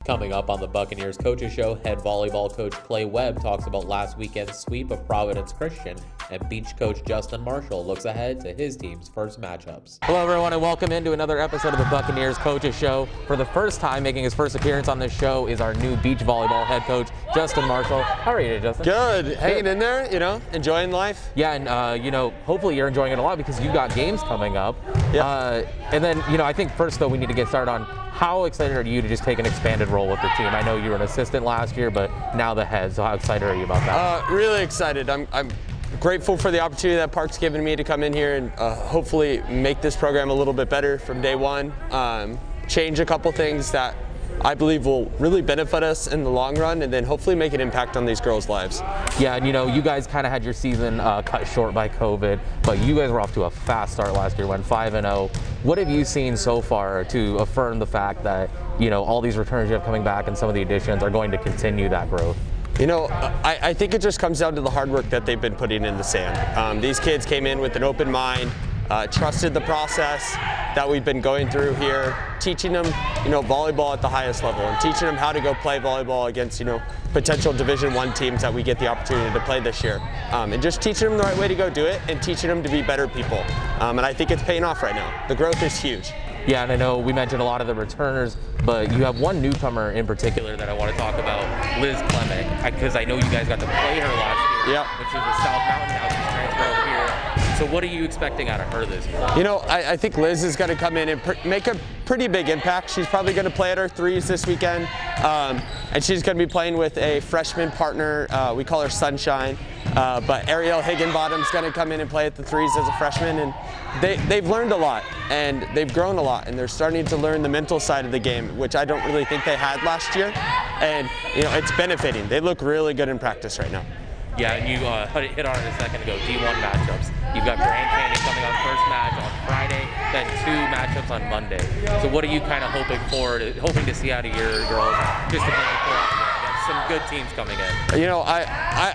Coming up on the Buccaneers Coaches Show, head volleyball coach Webb talks about last weekend's sweep of Providence Christian, and beach coach Justin Marshall looks ahead to his team's first matchups. Hello everyone and welcome into another episode of the Buccaneers Coaches Show. For the first time making his first appearance on this show is our new beach volleyball head coach, Justin Marshall. How are you today, Justin? Good. Hanging in there, enjoying life. Yeah, and hopefully you're enjoying it a lot because you've got games coming up. Yeah. And then, I think first though we need to get started on how excited are you to just take an expanded role with the team? I know you were an assistant last year, but now the head, so how excited are you about that? Really excited. I'm grateful for the opportunity that Park's given me to come in here and hopefully make this program a little bit better from day one. Change a couple things that I believe will really benefit us in the long run, and then hopefully make an impact on these girls' lives. Yeah, and you guys kind of had your season cut short by COVID, but you guys were off to a fast start last year, went 5-0. What have you seen so far to affirm the fact that, all these returns you have coming back and some of the additions are going to continue that growth? I think it just comes down to the hard work that they've been putting in the sand. These kids came in with an open mind, trusted the process that we've been going through here, teaching them, volleyball at the highest level, and teaching them how to go play volleyball against, potential Division I teams that we get the opportunity to play this year. And just teaching them the right way to go do it, and teaching them to be better people. And I think it's paying off right now. The growth is huge. Yeah, and I know we mentioned a lot of the returners, but you have one newcomer in particular that I want to talk about, Liz Clement, because I know you guys got to play her last year, which is the South Mountain House, she's transferred over here. So what are you expecting out of her this year? I think Liz is going to come in and make a pretty big impact. She's probably going to play at her threes this weekend, and she's going to be playing with a freshman partner. We call her Sunshine, but Ariel Higginbottom's going to come in and play at the threes as a freshman, and they've learned a lot, and they've grown a lot, and they're starting to learn the mental side of the game, which I don't really think they had last year, and it's benefiting. They look really good in practice right now. Yeah, and you hit on it a second ago, D1 matchups. You've got Grand Canyon coming on first match on Friday, then 2 matchups on Monday. So what are you kind of hoping to see out of your girls just to make it against some good teams coming in?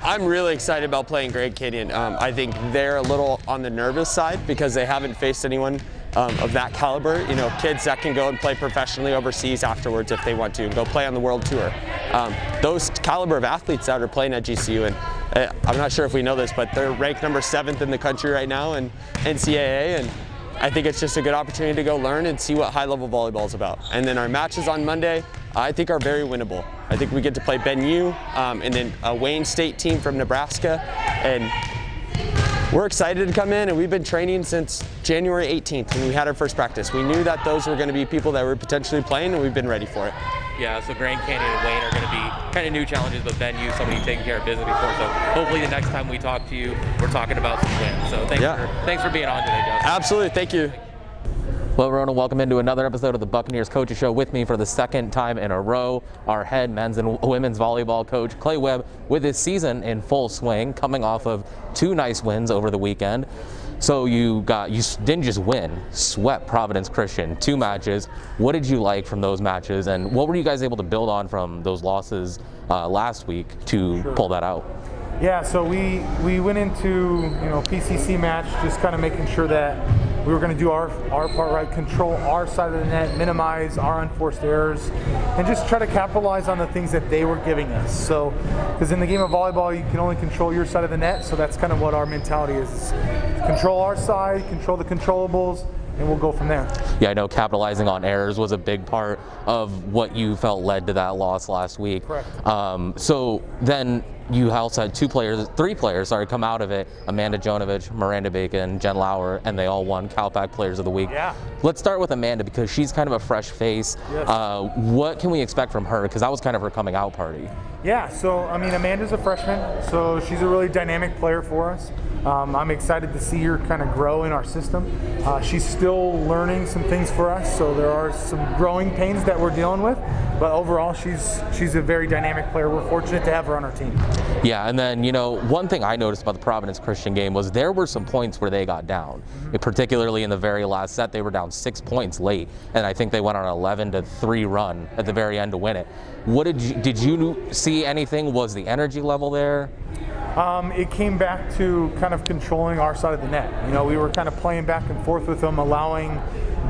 I'm really excited about playing Grand Canyon. I think they're a little on the nervous side because they haven't faced anyone of that caliber, kids that can go and play professionally overseas afterwards if they want to, and go play on the world tour. Those caliber of athletes that are playing at GCU, and I'm not sure if we know this, but they're ranked number 7th in the country right now in NCAA, and I think it's just a good opportunity to go learn and see what high-level volleyball is about. And then our matches on Monday, I think are very winnable. I think we get to play Ben U, and then a Wayne State team from Nebraska, and we're excited to come in, and we've been training since January 18th when we had our first practice. We knew that those were going to be people that were potentially playing, and we've been ready for it. Yeah, so Grand Canyon and Wayne are going to be kind of new challenges, but Ben U, somebody taking care of business before, so hopefully the next time we talk to you, we're talking about some wins. So thanks for being on today, Justin. Absolutely, thank you. Well, everyone, welcome into another episode of the Buccaneers Coaches Show. With me for the second time in a row, our head men's and women's volleyball coach, Webb, with his season in full swing, coming off of 2 nice wins over the weekend. So you didn't just win, swept Providence Christian, 2 matches. What did you like from those matches, and what were you guys able to build on from those losses last week to pull that out? Yeah, so we went into PCC match just kind of making sure that we were going to do our part right, control our side of the net, minimize our unforced errors, and just try to capitalize on the things that they were giving us. So, because in the game of volleyball, you can only control your side of the net, so that's kind of what our mentality is. Control our side, control the controllables, and we'll go from there. Yeah, I know capitalizing on errors was a big part of what you felt led to that loss last week. Correct. So then you also had 3 players, come out of it: Amanda Jonovich, Miranda Bacon, Jen Lauer, and they all won CalPAC Players of the Week. Yeah. Let's start with Amanda because she's kind of a fresh face. Yes. What can we expect from her? Because that was kind of her coming out party. Yeah, so Amanda's a freshman, so she's a really dynamic player for us. I'm excited to see her kind of grow in our system. She's still learning some things for us, so there are some growing pains that we're dealing with, but overall she's a very dynamic player. We're fortunate to have her on our team. Yeah, and then one thing I noticed about the Providence Christian game was there were some points where they got down. Particularly in the very last set, they were down 6 points late, and I think they went on an 11-3 run at the very end to win it. What did you see anything? Was the energy level there? It came back to kind of controlling our side of the net. We were kind of playing back and forth with them, allowing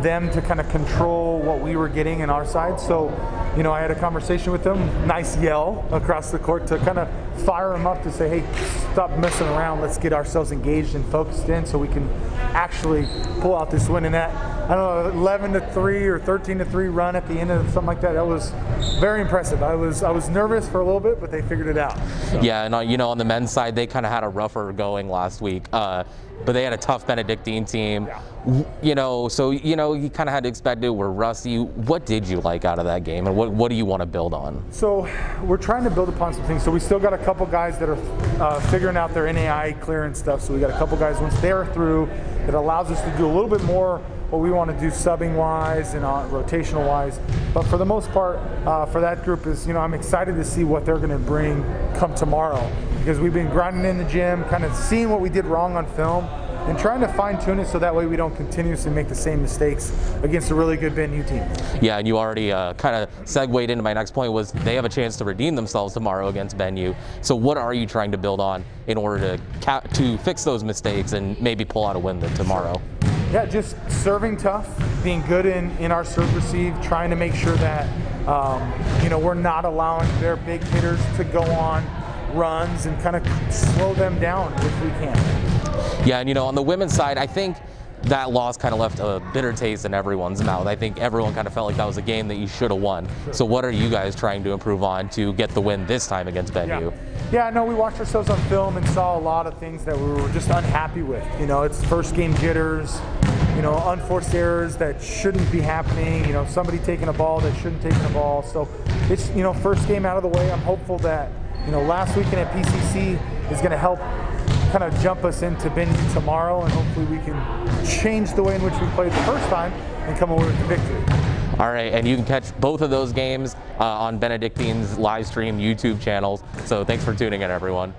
them to kind of control what we were getting in our side. So, you know, I had a conversation with them, nice yell across the court to kind of fire them up to say, hey, stop messing around. Let's get ourselves engaged and focused in so we can actually pull out this win. And that, I don't know, 11-3 or 13-3 run at the end of something like that, that was very impressive. I was nervous for a little bit, but they figured it out. So. Yeah, and you know, on the men's side, they kind of had a rougher going last week. But they had a tough Benedictine team. Yeah. You know, so you know, you kind of had to expect it. We're rusty. What did you like out of that game, and what do you want to build on? So we're trying to build upon some things. So we still got a couple guys that are figuring out their NAI clearance stuff. So we got a couple guys once they're through, it allows us to do a little bit more what we want to do subbing wise and rotational wise. But for the most part, for that group is, you know, I'm excited to see what they're going to bring come tomorrow, because we've been grinding in the gym, kind of seeing what we did wrong on film and trying to fine tune it so that way we don't continuously make the same mistakes against a really good Ben U team. Yeah, and you already kind of segued into my next point, was they have a chance to redeem themselves tomorrow against Ben U. So what are you trying to build on in order to fix those mistakes and maybe pull out a win tomorrow? Yeah, just serving tough, being good in our serve receive, trying to make sure that you know, we're not allowing their big hitters to go on runs and kind of slow them down if we can. Yeah, and you know, on the women's side, I think that loss kind of left a bitter taste in everyone's mouth. I think everyone kind of felt like that was a game that you should have won. Sure. So what are you guys trying to improve on to get the win this time against Ben U? Yeah, no, we watched ourselves on film and saw a lot of things that we were just unhappy with. You know, it's first game jitters, you know, unforced errors that shouldn't be happening, you know, somebody taking a ball that shouldn't take a ball. So it's, you know, first game out of the way. I'm hopeful that, you know, last weekend at PCC is going to help kind of jump us into Ben U tomorrow, and hopefully we can change the way in which we played the first time and come away with the victory. All right, and you can catch both of those games on Benedictine's live stream YouTube channels. So thanks for tuning in, everyone.